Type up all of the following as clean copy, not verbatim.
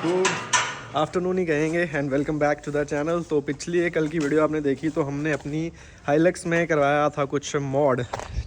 Good afternoon ही कहेंगे and welcome back to the channel. तो पिछली कल की वीडियो आपने देखी तो हमने अपनी हाइलक्स में करवाया था कुछ मॉड,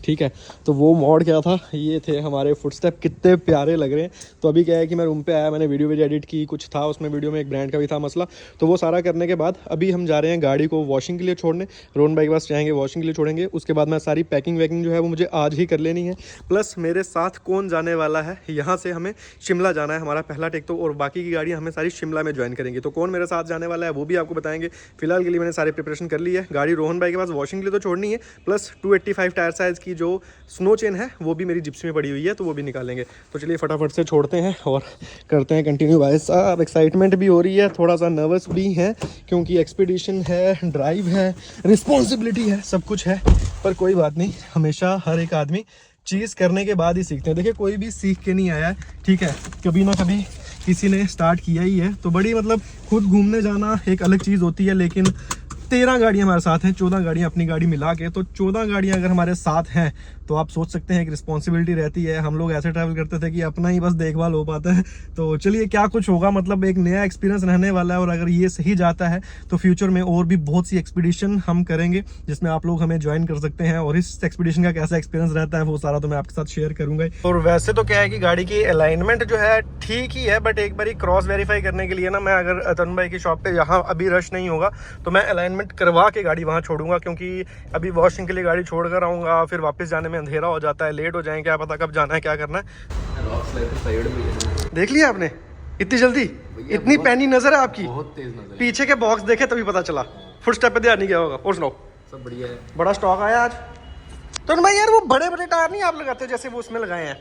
ठीक है। तो वो मॉड क्या था, ये थे हमारे फुटस्टेप, कितने प्यारे लग रहे हैं। तो अभी क्या है कि मैं रूम पे आया, मैंने वीडियो एडिट की, कुछ था उसमें, वीडियो में एक ब्रांड का भी था मसला। तो वो सारा करने के बाद अभी हम जा रहे हैं गाड़ी को वॉशिंग के लिए छोड़ने। रोहन भाई के पास जाएंगे, वॉशिंग के लिए छोड़ेंगे। उसके बाद मैं सारी पैकिंग वैकिंग जो है वो मुझे आज ही कर लेनी है। प्लस मेरे साथ कौन जाने वाला है, यहाँ से हमें शिमला जाना है, हमारा पहला टेक तो, और बाकी की गाड़ियाँ हमें सारी शिमला में ज्वाइन करेंगी। तो कौन मेरे साथ जाने वाला है वो भी आपको बताएंगे। फिलहाल के लिए मैंने सारी प्रिपरेशन कर ली है। गाड़ी रोहन भाई के पास वॉशिंग के लिए तो छोड़नी है, प्लस 285 टायर साइज़ की जो स्नो चेन है वो भी मेरी जिप्सी में पड़ी हुई है, तो वो भी निकालेंगे। तो चलिए फटाफट से छोड़ते हैं और करते हैं कंटिन्यू। भाई साहब एक्साइटमेंट भी हो रही है, थोड़ा सा नर्वस भी है, क्योंकि एक्सपीडिशन है, ड्राइव है, रिस्पॉन्सिबिलिटी है, सब कुछ है। पर कोई बात नहीं, हमेशा हर एक आदमी चीज़ करने के बाद ही सीखते हैं। देखिए कोई भी सीख के नहीं आया है, ठीक है, कभी ना कभी किसी ने स्टार्ट किया ही है। तो बड़ी मतलब खुद घूमने जाना एक अलग चीज़ होती है, लेकिन 13 गाड़ियाँ हमारे साथ हैं, 14 गाड़ियाँ अपनी गाड़ी मिला के। तो 14 गाड़ियाँ अगर हमारे साथ हैं तो आप सोच सकते हैं एक रिस्पॉन्सिबिलिटी रहती है। हम लोग ऐसे ट्रैवल करते थे कि अपना ही बस देखभाल हो पाता है। तो चलिए क्या कुछ होगा, मतलब एक नया एक्सपीरियंस रहने वाला है। और अगर ये सही जाता है तो फ्यूचर में और भी बहुत सी एक्सपीडिशन हम करेंगे, जिसमें आप लोग हमें ज्वाइन कर सकते हैं। और इस एक्सपीडिशन का कैसा एक्सपीरियंस रहता है वो सारा तो मैं आपके साथ शेयर करूंगा। और वैसे तो क्या है कि गाड़ी की अलाइनमेंट जो है ठीक ही है, बट एक बार क्रॉस वेरीफाई करने के लिए ना, मैं अगर अतन भाई की शॉप पे यहाँ अभी रश नहीं होगा तो मैं अलाइनमेंट करवा के गाड़ी वहाँ छोड़ूंगा, क्योंकि अभी वॉशिंग के लिए गाड़ी छोड़ कर आऊँगा, फिर वापस जाने में अंधेरा हो जाता है, लेट हो जाएंगे, क्या पता कब जाना है, क्या करना है। देख लिया आपने इतनी जल्दी, इतनी पैनी नजर है आपकी, बहुत तेज नजर है। पीछे के बॉक्स देखे तभी पता चला। फुट स्टेप पे ध्यान नहीं गया होगा। और सुनाओ, सब बढ़िया है। बड़ा स्टॉक आया आज। तो भाई यार वो बड़े बड़े टायर नहीं आप लगाते हो जैसे वो उसमें लगाए हैं?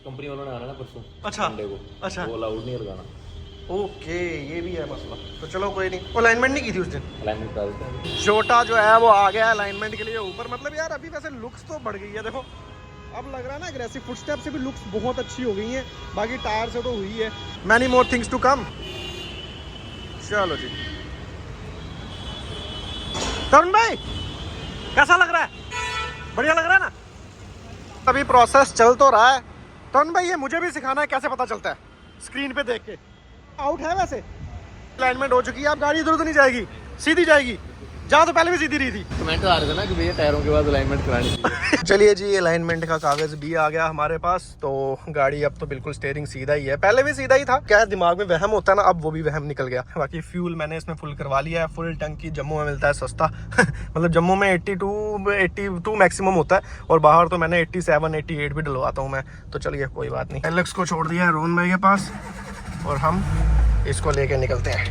कंपनी वालों ने आना ना परसों, अच्छा संडे को, अच्छा, वो अलाउड नहीं लगाना। ओके, ये भी है मसला। तो चलो कोई नहीं, अलाइनमेंट नहीं की थी उस दिन। अलाइनमेंट करा देते हैं। छोटा जो है वो आ गया अलाइनमेंट के लिए ऊपर। मतलब यार अभी वैसे लुक्स तो बढ़ गई है, देखो अब लग रहा है ना अग्रेसिव। फुटस्टेप से भी लुक्स बहुत अच्छी हो गई हैं, बाकी टायर से तो हुई है। Many more things to come. चलो जी तरुण भाई, कैसा लग रहा है? बढ़िया लग रहा है ना? अभी प्रोसेस चल तो रहा है। तरुण भाई ये मुझे भी सिखाना है कैसे पता चलता है स्क्रीन पे देख के। आउट है वैसे, अलाइनमेंट हो चुकी है, अब गाड़ी इधर उधर नहीं जाएगी, सीधी जाएगी। जहाँ तो पहले भी सीधी रही थी। कमेंट आ रहा था ना कि भैया टायरों के बाद अलाइनमेंट करानी चाहिए। चलिए जी, अलाइनमेंट का कागज भी आ गया हमारे पास। तो गाड़ी अब तो बिल्कुल स्टीयरिंग सीधा ही है, पहले भी सीधा ही था। क्या दिमाग में वहम होता है ना, अब वो भी वहम निकल गया। बाकी फ्यूल मैंने इसमें फुल करवा लिया है, फुल टंकी। जम्मू में मिलता है सस्ता मतलब जम्मू में 82 मैक्सिमम होता है, और बाहर तो मैंने 87 88 भी डलवाता हूँ मैं। तो चलिए कोई बात नहीं। एलेक्स को छोड़ दिया है रोहन भाई के पास, और हम इसको लेके निकलते हैं।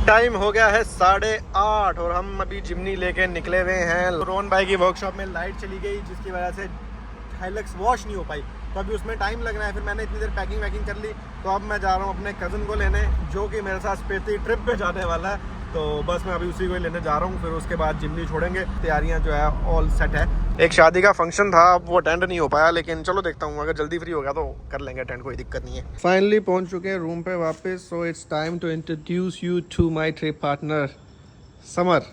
टाइम हो गया है 8:30 और हम अभी जिमनी लेके निकले हुए हैं। रोहन भाई की वर्कशॉप में लाइट चली गई, जिसकी वजह से हाइलक्स वॉश नहीं हो पाई। तो अभी उसमें टाइम लगना है। फिर मैंने इतनी देर पैकिंग वैकिंग कर ली, तो अब मैं जा रहा हूँ अपने कज़न को लेने, जो कि मेरे साथ स्पेति ट्रिप पे जाने वाला है। तो बस मैं अभी उसी को ही लेने जा रहा हूँ, फिर उसके बाद जिमनी छोड़ेंगे। तैयारियाँ जो है ऑल सेट है। एक शादी का फंक्शन था, वो अटेंड नहीं हो पाया, लेकिन चलो देखता हूँ, अगर जल्दी फ्री हो गया तो कर लेंगे अटेंड, कोई दिक्कत नहीं है। फाइनली पहुँच चुके हैं रूम पे वापस। So it's time to introduce you to my trip partner Samar.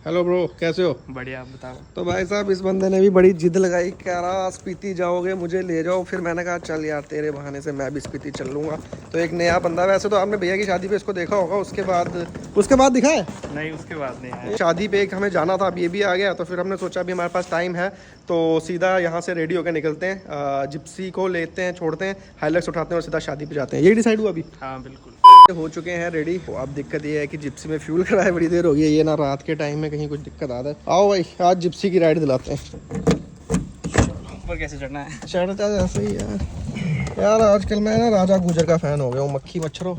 Hello bro, कैसे हो? बढ़िया, आप बताओ। तो भाई साहब इस बंदे ने भी बड़ी जिद लगाई, कह रहा स्पीति जाओगे, मुझे ले जाओ। फिर मैंने कहा चल यार, तेरे बहाने से मैं भी स्पीति चल लूँगा। तो एक नया बंदा, वैसे तो आपने भैया की शादी पे इसको देखा होगा, उसके बाद दिखा है नहीं, उसके बाद नहीं आया। शादी पे एक हमें जाना था, अब ये भी आ गया। तो फिर हमने सोचा अभी हमारे पास टाइम है, तो सीधा यहाँ से रेडी होकर निकलते हैं। जिप्सी को लेते हैं, छोड़ते हैं, हाइलक्स उठाते हैं और सीधा शादी पे जाते हैं। यही डिसाइड हुआ अभी। हाँ बिल्कुल, हो चुके हैं रेडी। अब दिक्कत ये है कि जिप्सी में फ्यूल कराए बड़ी देर हो गई है, ये ना रात के टाइम में कहीं कुछ दिक्कत आता है। आओ भाई, आज जिप्सी की राइड दिलाते हैं। ऊपर कैसे चढ़ना है? चढ़ता जैसे ही यार आजकल मैं ना राजा गुजर का फैन हो गया हूँ। मक्खी मच्छरों,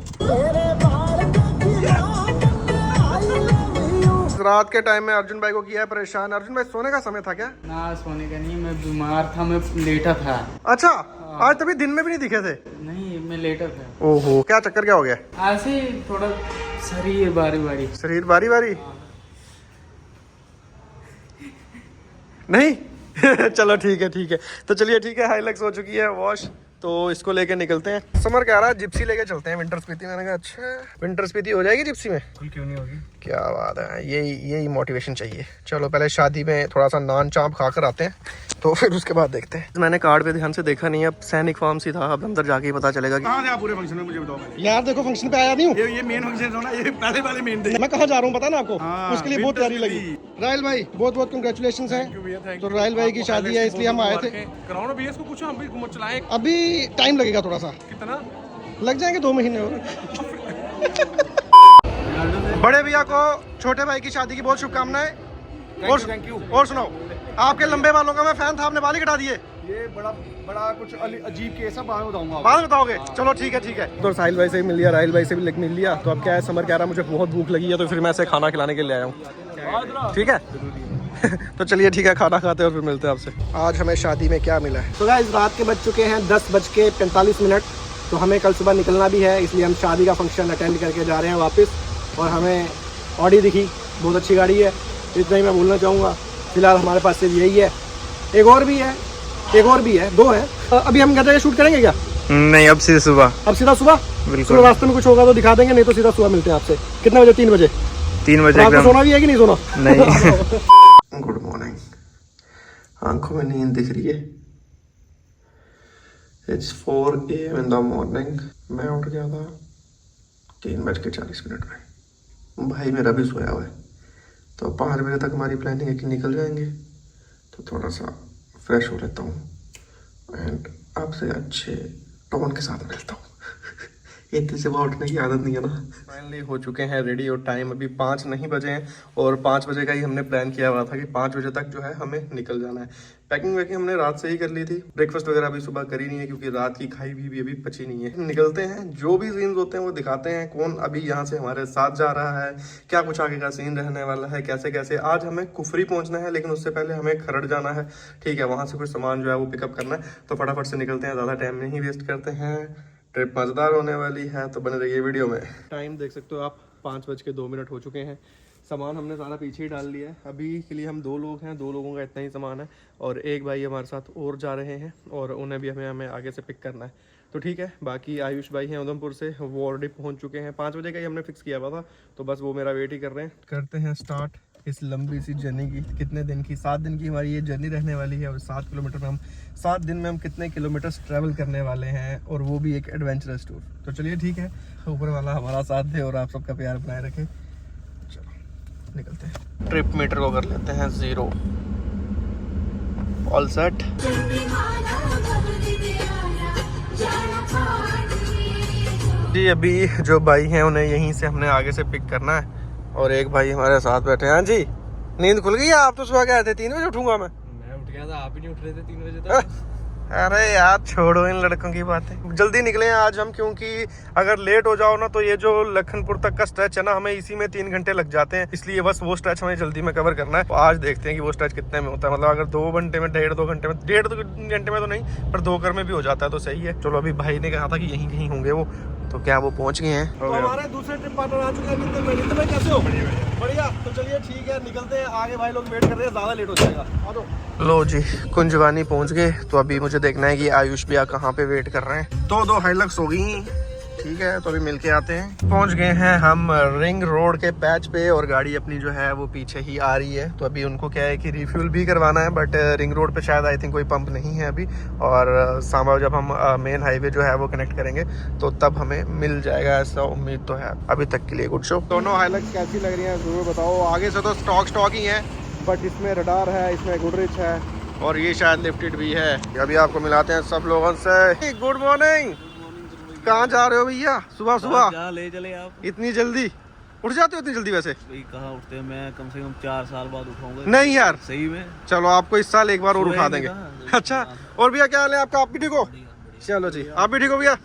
रात के टाइम में अर्जुन भाई को किया है परेशान। अर्जुन भाई सोने का समय था क्या? ना, सोने का नहीं, मैं बीमार था, मैं लेटा था। अच्छा, आज तभी दिन में भी नहीं दिखे थे? नहीं, मैं लेटा था। ओहो, क्या चक्कर क्या हो गया? ऐसे ही थोड़ा शरीर शरीर बारी बारी नहीं चलो ठीक है। तो चलिए ठीक है, हाइलक्स हो चुकी है वॉश। तो इसको लेके निकलते हैं। समर कह रहा है जिप्सी लेके चलते हैं विंटर स्पीति। मैंने कहा अच्छा विंटर स्पीति हो जाएगी जिप्सी में, क्यों नहीं होगी। क्या बात है, यही मोटिवेशन चाहिए। चलो पहले शादी में थोड़ा सा नान चाप खा कर आते हैं, तो फिर उसके बाद देखते हैं। मैंने कार्ड पे ध्यान से देखा नहीं, अब सैनिक फार्म सी था, अब अंदर जाके ही पता चलेगा। कहाँ थे आप पूरे फंक्शन में, मुझे बताओ। यार देखो फंक्शन पे आया नहीं हूँ, ये मेन फंक्शन था ना, ये पहले वाले मेन थे। मैं कहाँ जा रहा हूँ पता ना आपको। हाँ, उसके लिए बहुत तैयारी लगी। रायल भाई बहुत बहुत कंग्रेचुलेशन है। तो रायल भाई की शादी है इसलिए हम आए थे। कराओ ना भैया इसको कुछ, हम भी घूम चलाएं। अभी टाइम लगेगा थोड़ा सा, कितना लग जाएंगे 2 महीने और। बड़े भैया को छोटे भाई की शादी की बहुत शुभकामनाएं। और सुनाओ, आपके लंबे बालों का मैं फैन था, आपने बाल ही कटा दिए। ये बड़ा कुछ अजीब केस है, बाद में बताऊंगा। बाद में बताओगे, चलो ठीक है। तो साहिल भाई से भी मिल लिया, राहिल भाई से भी मिल लिया। तो अब क्या है, समर कह रहा मुझे बहुत भूख लगी है, तो फिर मैं ऐसे खाना खिलाने के लिए आया हूँ। ठीक है तो चलिए ठीक है, खाना खाते हैं और फिर मिलते हैं आपसे। आज हमें शादी में क्या मिला है। तो गाइस रात के बज चुके हैं 10:45। तो हमें कल सुबह निकलना भी है, इसलिए हम शादी का फंक्शन अटेंड करके जा रहे हैं वापस। और हमें ऑडी दिखी, बहुत अच्छी गाड़ी है, इतना ही मैं बोलना चाहूँगा। फिलहाल हमारे पास सिर्फ यही है, एक और भी है, 2 है। अभी हम कहते हैं शूट करेंगे क्या? नहीं, अब सीधे सुबह। अब सीधा सुबह, बिल्कुल। रास्ते में कुछ होगा तो दिखा देंगे, नहीं तो सीधा सुबह मिलते हैं आपसे। कितने बजे? 3 बजे। 3 बजे रात को सोना भी है कि नहीं सोना? नहीं। Good morning. आंखों में नींद दिख रही है। It's 4 AM in the morning। मैं उठ गया था 3:40 में। भाई मेरा भी सोया हुआ है, तो 5 बजे तक हमारी प्लानिंग है कि निकल जाएंगे। तो थोड़ा सा फ्रेश हो लेता हूँ एंड आपसे अच्छे टोन के साथ मिलता हूँ। इतने से उठने की आदत नहीं है ना। फाइनली हो चुके हैं रेडी और टाइम अभी 5 नहीं बजे हैं। और 5 बजे का ही हमने प्लान किया हुआ था कि 5 बजे तक जो है हमें निकल जाना है। पैकिंग वैकिंग हमने रात से ही कर ली थी। ब्रेकफास्ट वगैरह अभी सुबह करी नहीं है, क्योंकि रात की खाई भी अभी बची नहीं है। निकलते हैं, जो भी सीन्स होते हैं वो दिखाते हैं। कौन अभी यहाँ से हमारे साथ जा रहा है, क्या कुछ आगे का सीन रहने वाला है, कैसे कैसे। आज हमें कुफरी पहुंचना है, लेकिन उससे पहले हमें खरड़ जाना है। ठीक है, वहाँ से कुछ सामान जो है वो पिकअप करना है। तो फटाफट से निकलते हैं, ज़्यादा टाइम नहीं वेस्ट करते हैं। ट्रिप मज़ेदार होने वाली है, तो बने रहिए वीडियो में। टाइम देख सकते हो आप, 5:02 हो चुके हैं। सामान हमने सारा पीछे ही डाल लिया है। अभी के लिए हम 2 लोग हैं, 2 लोगों का इतना ही सामान है। और एक भाई हमारे साथ और जा रहे हैं, और उन्हें भी हमें आगे से पिक करना है। तो ठीक है, बाकी आयुष भाई हैं उधमपुर से, वो ऑलरेडी पहुंच चुके हैं। 5 बजे का ही हमने फिक्स किया हुआ था, तो बस वो मेरा वेट ही कर रहे हैं। करते हैं स्टार्ट इस लंबी सी जर्नी की। कितने दिन की? 7 दिन की हमारी ये जर्नी रहने वाली है। और 7 किलोमीटर में हम 7 दिन में हम कितने किलोमीटर्स ट्रैवल करने वाले हैं, और वो भी एक एडवेंचरस टूर। तो चलिए ठीक है, ऊपर वाला हमारा साथ दे और आप सबका प्यार बनाए रखे। चलो निकलते हैं। ट्रिप मीटर को कर लेते हैं 0। All set. जी अभी जो भाई हैं उन्हें यहीं से हमने आगे से पिक करना है, और एक भाई हमारे साथ बैठे हैं। हाँ जी, नींद खुल गई है? आप तो सुबह कहे थे 3 बजे उठूंगा मैं उठ गया था, आप ही नहीं उठ रहे थे 3 बजे तक। अरे यार छोड़ो इन लड़कों की बातें। जल्दी निकले हैं आज हम, क्योंकि अगर लेट हो जाओ ना तो ये जो लखनपुर तक का स्ट्रेच है ना, हमें इसी में 3 घंटे लग जाते हैं। इसलिए बस वो स्ट्रेच हमें जल्दी में कवर करना है। तो आज देखते हैं कि वो स्ट्रेच कितने में होता है। मतलब अगर 2 घंटे में, 1.5-2 घंटे में, 1.5 घंटे में तो नहीं, पर 2 में भी हो जाता है तो सही है। चलो अभी भाई ने कहा था कि यहीं कहीं होंगे वो, तो क्या वो पहुंच गए हैं? तो हमारे दूसरे ट्रिप पार्टनर आ चुके हैं। नितिन भाई कैसे हो? बढ़िया। तो चलिए ठीक है, निकलते हैं। आगे भाई लोग वेट कर रहे हैं, ज्यादा लेट हो जाएगा। आ जाओ। लो जी, कुंजवानी पहुंच गए। तो अभी मुझे देखना है कि आयुष भैया कहाँ पे वेट कर रहे हैं। तो 2 हाइलक्स हो गई। ठीक है, तो अभी मिल के आते हैं। पहुंच गए हैं हम रिंग रोड के पैच पे, और गाड़ी अपनी जो है वो पीछे ही आ रही है। तो अभी उनको क्या है कि रिफ्यूल भी करवाना है, बट रिंग रोड पे शायद आई थिंक कोई पंप नहीं है अभी। और सांबा जब हम मेन हाईवे जो है वो कनेक्ट करेंगे तो तब हमें मिल जाएगा, ऐसा उम्मीद तो है। अभी तक के लिए गुड शो। दोनों हाइलक्स कैसी लग रही है जरूर बताओ। आगे से तो स्टॉक ही है, बट इसमें रडार है, इसमें गुडरिच है, और ये शायद लिफ्टेड भी है। अभी आपको मिलाते हैं सब लोगों से। Good morning. कहाँ जा रहे हो भैया सुबह सुबह? ले चले आप। इतनी जल्दी उठ जाते हो? इतनी जल्दी वैसे कहाँ उठते हैं, मैं कम से कम 4 साल बाद उठाऊंगा। नहीं यार, सही में। चलो आपको इस साल एक बार और उठा देंगे। अच्छा, और भैया क्या हाल है आपका? आप भी ठीक हो? चलो जी, आप भी ठीक हो भैया?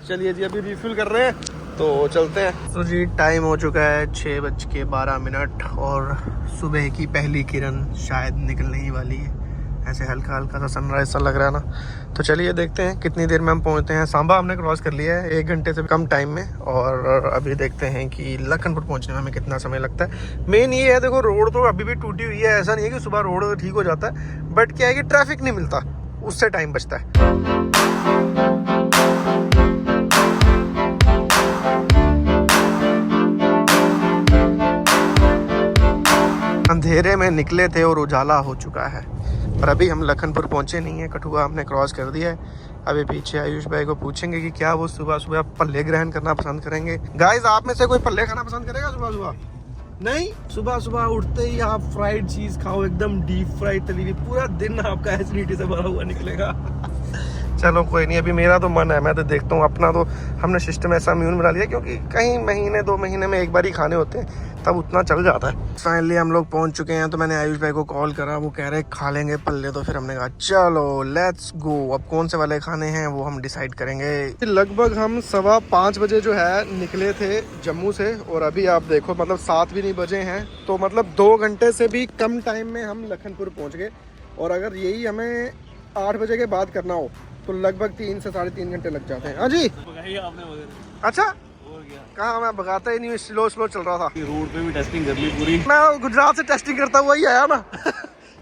चलिए जी, अभी रिफ्यूल कर रहे हैं तो चलते हैं। तो जी टाइम हो चुका है 6:12, और सुबह की पहली किरण शायद निकलने ही वाली है। ऐसे हल्का हल्का सा सनराइज सा लग रहा है ना। तो चलिए देखते हैं कितनी देर में हम पहुंचते हैं। सांबा हमने क्रॉस कर लिया है 1 घंटे से कम टाइम में, और अभी देखते हैं कि लखनपुर पहुंचने में हमें कितना समय लगता है। मेन ये है, देखो रोड तो अभी भी टूटी हुई है। ऐसा नहीं है कि सुबह रोड ठीक हो जाता है, बट क्या है कि ट्रैफिक नहीं मिलता, उससे टाइम बचता है। अंधेरे में निकले थे और उजाला हो चुका है। पर अभी हम लखनपुर पहुंचे नहीं है, कठुआ हमने क्रॉस कर दिया है। अभी पीछे आयुष भाई को पूछेंगे कि क्या वो सुबह सुबह पल्ले ग्रहण करना पसंद करेंगे। गाइस, आप में से कोई पल्ले खाना पसंद करेगा सुबह सुबह? नहीं, सुबह सुबह उठते ही आप फ्राइड चीज खाओ, एकदम डीप फ्राइड तली हुई, पूरा दिन आपका एसिडिटी से भरा हुआ निकलेगा। चलो कोई नहीं, अभी मेरा तो मन है, मैं तो देखता हूँ। अपना तो हमने सिस्टम ऐसा इम्यून बना लिया, क्योंकि कहीं महीने 2 महीने में एक बार ही खाने होते हैं, तब उतना चल जाता है। फाइनली हम लोग पहुंच चुके हैं, तो मैंने आयुष भाई को कॉल करा, वो कह रहे खा लेंगे पल्ले, तो फिर हमने कहा चलो लेट्स गो। अब कौन से वाले खाने हैं वो हम डिसाइड करेंगे। लगभग हम 5:15 बजे जो है निकले थे जम्मू से, और अभी आप देखो मतलब 7 भी नहीं बजे हैं, तो मतलब 2 घंटे से भी कम टाइम में हम लखनपुर पहुँच गए। और अगर यही हमें 8 बजे के बाद करना हो तो लगभग 3 से 3.5 घंटे लग जाते हैं। हाँ जी, आपने वगैरह अच्छा, और क्या कहाँ मैं भगाता ही नहीं, स्लो चल रहा था। रोड पे भी टेस्टिंग कर ली पूरी। मैं गुजरात से टेस्टिंग करता हुआ ही आया ना।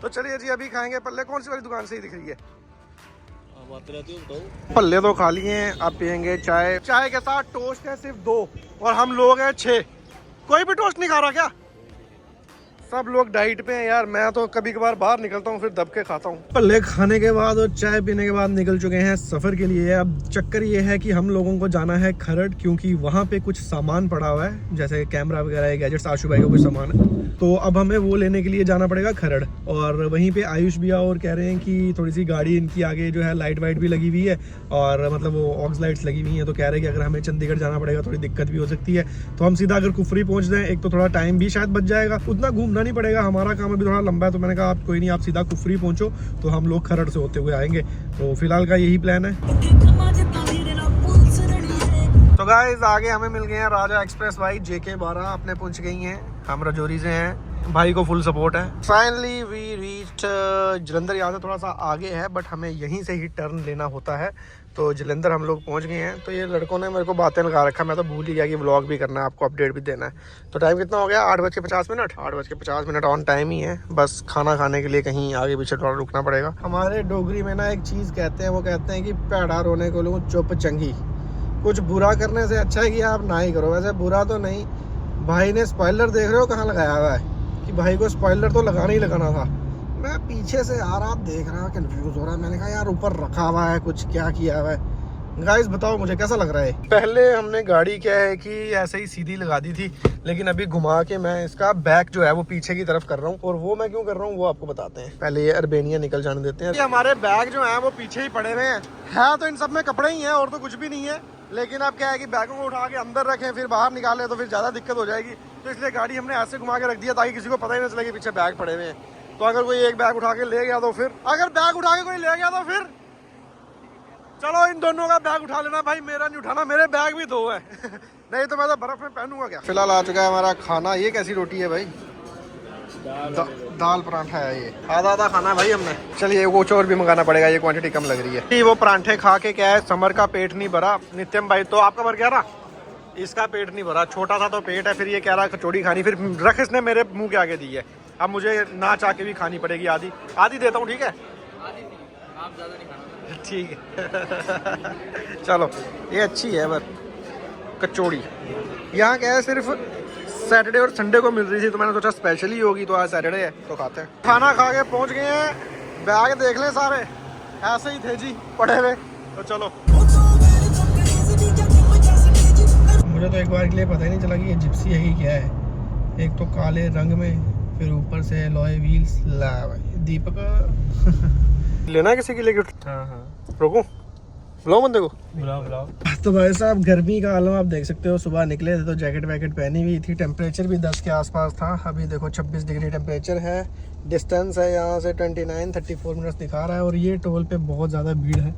तो चलिए जी, अभी खाएंगे पल्ले। कौन सी वाली दुकान से ही दिख रही है? आप आते रहते हो, बताओ। पल्ले तो खा लिए हैं, आप पियेंगे चाय। चाय के साथ टोस्ट है सिर्फ 2, और हम लोग हैं 6। कोई भी टोस्ट नहीं खा रहा क्या? सब लोग डाइट पे हैं यार। मैं तो कभी कभार बाहर निकलता हूँ, फिर दब के खाता हूँ। पल्ले खाने के बाद और चाय पीने के बाद निकल चुके हैं सफर के लिए। अब चक्कर ये है कि हम लोगों को जाना है खरड़, क्योंकि वहाँ पे कुछ सामान पड़ा हुआ है, जैसे कैमरा वगैरह, गैजेट्स, आशु भाई का कुछ सामान है, तो अब हमें वो लेने के लिए जाना पड़ेगा खरड़। और वहीं पे आयुष भैया और कह रहे हैं कि थोड़ी सी गाड़ी इनकी आगे जो है लाइट वाइट भी लगी हुई है, और मतलब वो ऑक्स लाइट्स लगी हुई हैं, तो कह रहे हैं कि अगर हमें चंडीगढ़ जाना पड़ेगा थोड़ी दिक्कत भी हो सकती है, तो हम सीधा अगर कुफरी पहुँच जाएं, एक तो थोड़ा टाइम भी शायद बच जाएगा, उतना घूमना नहीं पड़ेगा, हमारा काम अभी थोड़ा लंबा है। तो मैंने कहा आप कोई नहीं, आप सीधा कुफरी पहुंचो, तो हम लोग खरड़ से होते हुए आएंगे। तो फिलहाल का यही प्लान है। तो गाइस, आगे हमें मिल गए हैं राजा एक्सप्रेस भाई JK12 अपने पहुंच गई हैं। हम रजौरी से हैं, भाई को फुल सपोर्ट है। Finally we reached Jalandhar. यहाँ से थोड़ा सा आगे है, बट हमें यहीं से ही टर्न लेना होता है। तो जलंधर हम लोग पहुंच गए हैं। तो ये लड़कों ने मेरे को बातें लगा रखा, मैं तो भूल ही गया कि व्लॉग भी करना है, आपको अपडेट भी देना है। तो टाइम कितना हो गया? 8:50। 8:50 ऑन टाइम ही है। बस खाना खाने के लिए कहीं आगे पीछे थोड़ा रुकना पड़ेगा। हमारे डोगरी में ना एक चीज़ कहते हैं, वो कहते हैं कि पैड़ा रोने को लोग चुप चंगी। कुछ बुरा करने से अच्छा है कि आप ना ही करो। वैसे बुरा तो नहीं, भाई ने स्पॉइलर देख रहे हो कहाँ लगाया हुआ है, कि भाई को स्पॉइलर तो लगाना ही लगाना था। मैं पीछे से आ रहा, देख रहा, कंफ्यूज हो रहा। मैंने कहा यार ऊपर रखा हुआ है, कुछ क्या किया हुआ है। गाइस बताओ मुझे कैसा लग रहा है। पहले हमने गाड़ी क्या है कि ऐसे ही सीधी लगा दी थी, लेकिन अभी घुमा के मैं इसका बैक जो है वो पीछे की तरफ कर रहा हूँ। और वो मैं क्यों कर रहा हूँ वो आपको बताते हैं। पहले ये अर्बेनिया निकल जाने देते हैं। हमारे बैग जो है वो पीछे ही पड़े हुए हैं। है तो इन सब में कपड़े ही हैं और तो कुछ भी नहीं है, लेकिन अब क्या है कि बैगों को उठा के अंदर रखें, फिर बाहर निकालें तो फिर ज़्यादा दिक्कत हो जाएगी। तो इसलिए गाड़ी हमने ऐसे घुमा के रख दिया ताकि किसी को पता ही नहीं चले कि पीछे बैग पड़े हुए हैं। तो अगर कोई एक बैग उठा के ले गया तो फिर, अगर बैग उठा के कोई ले गया तो फिर चलो इन दोनों का बैग उठा लेना भाई, मेरा नहीं उठाना, मेरे बैग भी 2 है। नहीं तो मैं तो बर्फ में पहनूंगा क्या। फिलहाल आ चुका है हमारा खाना। ये कैसी रोटी है भाई? दाल पराठा है ये। आधा खाना है भाई हमने। चलिए कुछ और भी मंगाना पड़ेगा, ये क्वांटिटी कम लग रही है। वो परांठे खा के क्या है, समर का पेट नहीं भरा। नित्यम भाई तो आपका भर गया ना, इसका पेट नहीं भरा, छोटा सा तो पेट है। फिर ये कह रहा कचौड़ी खानी, फिर रख इसने मेरे मुंह के आगे दी है। अब मुझे ना चाह के भी खानी पड़ेगी। आधी देता हूँ, ठीक है? आप ज़्यादा नहीं खाना। ठीक है। चलो ये अच्छी है। बस कचौड़ी यहाँ क्या है, सिर्फ सैटरडे और संडे को मिल रही थी, तो मैंने सोचा स्पेशल ही होगी, तो आज सैटरडे है तो खाते हैं। खाना खा के पहुँच गए हैं। बैग देख लें, सारे ऐसे ही थे जी पड़े हुए। तो चलो, मुझे तो एक बार के लिए पता ही नहीं चला कि ये जिप्सी है कि क्या है। एक तो काले रंग में, फिर ऊपर से लॉय व्हील्स। ला भाई दीपक लेना है किसी के लिए गिफ्ट? हाँ। रोको, बुलाओ बंदे को। बुलाओ। तो भाई साहब गर्मी का आलम आप देख सकते हो। सुबह निकले थे तो जैकेट वैकेट पहनी हुई थी। टेम्परेचर भी 10 के आसपास था। अभी देखो 26 डिग्री टेम्परेचर है। डिस्टेंस है यहाँ से 34 मिनट्स दिखा रहा है। और ये टोल पे बहुत ज़्यादा भीड़ है।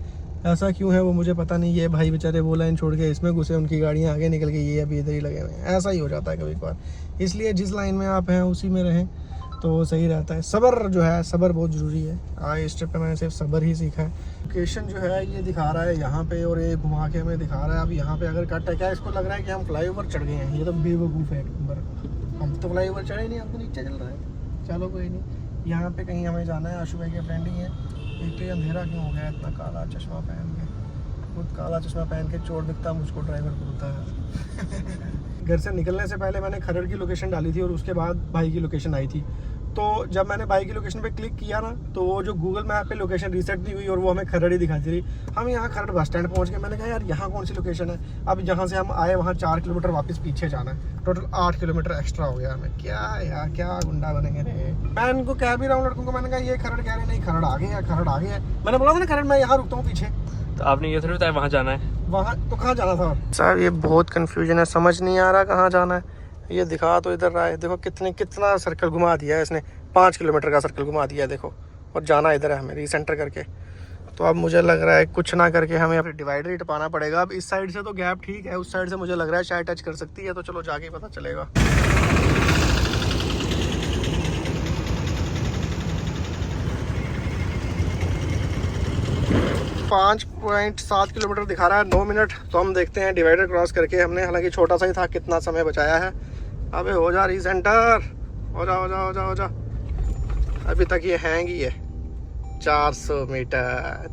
ऐसा क्यों है वो मुझे पता नहीं। ये भाई बेचारे वो लाइन छोड़ के इसमें घुसे, उनकी गाड़ियाँ आगे निकल गई, ये अभी इधर ही लगे हुए हैं। ऐसा ही हो जाता है कभी कभार। इसलिए जिस लाइन में आप हैं उसी में रहें तो सही रहता है। सब्र जो है, सब्र बहुत ज़रूरी है। आज इस ट्रिप पे मैंने सिर्फ सब्र ही सीखा है। लोकेशन जो है ये दिखा रहा है यहाँ पे, और ये घुमा के हमें दिखा रहा है। अब यहाँ पे अगर कट है क्या, इसको लग रहा है कि हम फ्लाईओवर चढ़ गए हैं। ये तो बेवकूफ़ है एक नंबर। हम तो फ्लाईओवर चढ़े नहीं, हम तो नीचे चल रहे हैं। चलो कोई नहीं, यहाँ पे कहीं हमें जाना है। आशु भाई के फ्रेंड ही है। एक तो ये अंधेरा क्यों हो गया इतना, काला चश्मा पहन के, खुद काला चश्मा पहन के चोर दिखता मुझको, ड्राइवर बोलता है। घर से निकलने से पहले मैंने खरड़ की लोकेशन डाली थी और उसके बाद भाई की लोकेशन आई थी। तो जब मैंने भाई की लोकेशन पे क्लिक किया ना, तो वो जो गूगल मैप पे लोकेशन रीसेट नहीं हुई और वो हमें खरड़ ही दिखाती रही। हम यहाँ खरड़ बस स्टैंड पहुँच गए। मैंने कहा यार यहाँ कौन सी लोकेशन है। अब जहाँ से हम आए वहाँ 4 किलोमीटर वापस पीछे जाना है, टोटल 8 किलोमीटर एक्स्ट्रा हो गया हमें। क्या यार, क्या गुंडा बनेंगे रे। मैं इनको कह भी रहा हूँ लड़कों को, मैंने कहा ये खरड़ कह रहे नहीं, खरड़ आगे है, खरड़ आगे है। मैंने बोला था ना खरड़, मैं यहाँ रुकता हूँ पीछे। तो आपने ये थोड़ी बताया वहाँ जाना है। वहाँ तो कहाँ जाना था साहब? ये बहुत कंफ्यूजन है, समझ नहीं आ रहा कहाँ जाना है। ये दिखा तो इधर रहा है, देखो कितना सर्कल घुमा दिया है इसने, 5 किलोमीटर का सर्कल घुमा दिया है देखो, और जाना इधर है हमें रीसेंटर करके। तो अब मुझे लग रहा है कुछ ना करके हमें अपने डिवाइडर ही टपाना पड़ेगा। अब इस साइड से तो गैप ठीक है, उस साइड से मुझे लग रहा है शायद टच कर सकती है, तो चलो जाके पता चलेगा। 5.7 किलोमीटर दिखा रहा है, 9 मिनट। तो हम देखते हैं डिवाइडर क्रॉस करके, हमने हालांकि छोटा सा ही था, कितना समय बचाया है। अबे हो जा रीसेंटर, हो जा हो जा हो जा हो जा। अभी तक ये हैंग ही है। 400 मीटर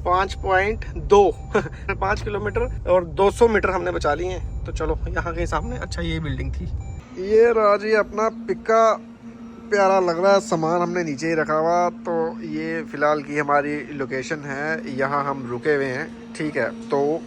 5.2 5 किलोमीटर और 200 मीटर हमने बचा लिए हैं। तो चलो यहाँ के सामने, अच्छा ये बिल्डिंग थी। ये राजी अपना पिक्का, प्यारा लग रहा है। सामान हमने नीचे ही रखा हुआ। तो ये फ़िलहाल की हमारी लोकेशन है, यहाँ हम रुके हुए हैं, ठीक है। तो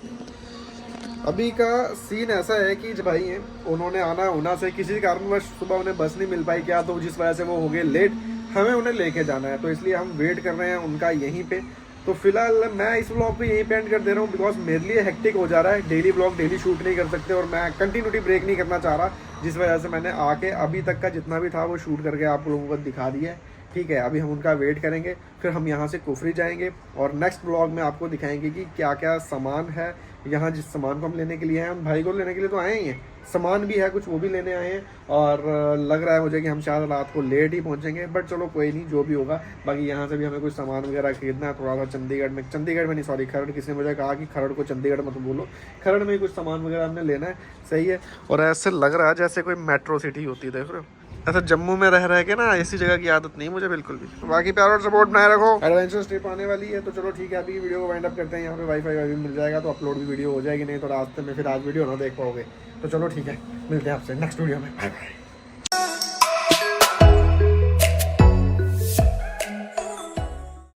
अभी का सीन ऐसा है कि जब भाई हैं उन्होंने आना है ऊना से, किसी कारणवश सुबह उन्हें बस नहीं मिल पाई क्या, तो जिस वजह से वो हो गए लेट। हमें उन्हें लेके जाना है, तो इसलिए हम वेट कर रहे हैं उनका यहीं पे। तो फिलहाल मैं इस व्लॉग पे यहीं पे एंड कर दे रहा हूँ, बिकॉज मेरे लिए हेक्टिक हो जा रहा है। डेली व्लॉग डेली शूट नहीं कर सकते और मैं कंटिन्यूटी ब्रेक नहीं करना चाह रहा, जिस वजह से मैंने आके अभी तक का जितना भी था वो शूट करके आप लोगों को दिखा दिया है, ठीक है। अभी हम उनका वेट करेंगे, फिर हम यहाँ से कुफरी जाएंगे और नेक्स्ट व्लॉग में आपको दिखाएंगे कि क्या क्या सामान है यहाँ। जिस सामान को हम लेने के लिए आए हैं, हम भाई को लेने के लिए तो आए ही हैं, सामान भी है कुछ वो भी लेने आए हैं। और लग रहा है मुझे कि हम शायद रात को लेट ही पहुँचेंगे, बट चलो कोई नहीं, जो भी होगा। बाकी यहाँ से भी हमें कुछ सामान वगैरह खरीदना है थोड़ा सा। चंडीगढ़ में नहीं, सॉरी खरड़। किसी ने मुझे कहा कि खरड़ को चंडीगढ़ मत बोलो, खरड़ में ही कुछ सामान वगैरह हमने लेना है, सही है। और ऐसे लग रहा है जैसे कोई मेट्रो सिटी होती है, देख रहे हो। ऐसा जम्मू में रह के ना ऐसी जगह की आदत नहीं मुझे बिल्कुल भी। तो बाकी प्यार और सपोर्ट बनाए रखो, एडवेंचर ट्रिप आने वाली है। तो चलो ठीक है, अभी वीडियो को वाइंड अप करते हैं। यहाँ पे वाईफाई भी मिल जाएगा तो अपलोड भी वीडियो हो जाएगी, नहीं तो रास्ते में फिर आज वीडियो ना देख पाओगे। तो चलो ठीक है, मिलते हैं आपसे नेक्स्ट वीडियो में। Bye bye.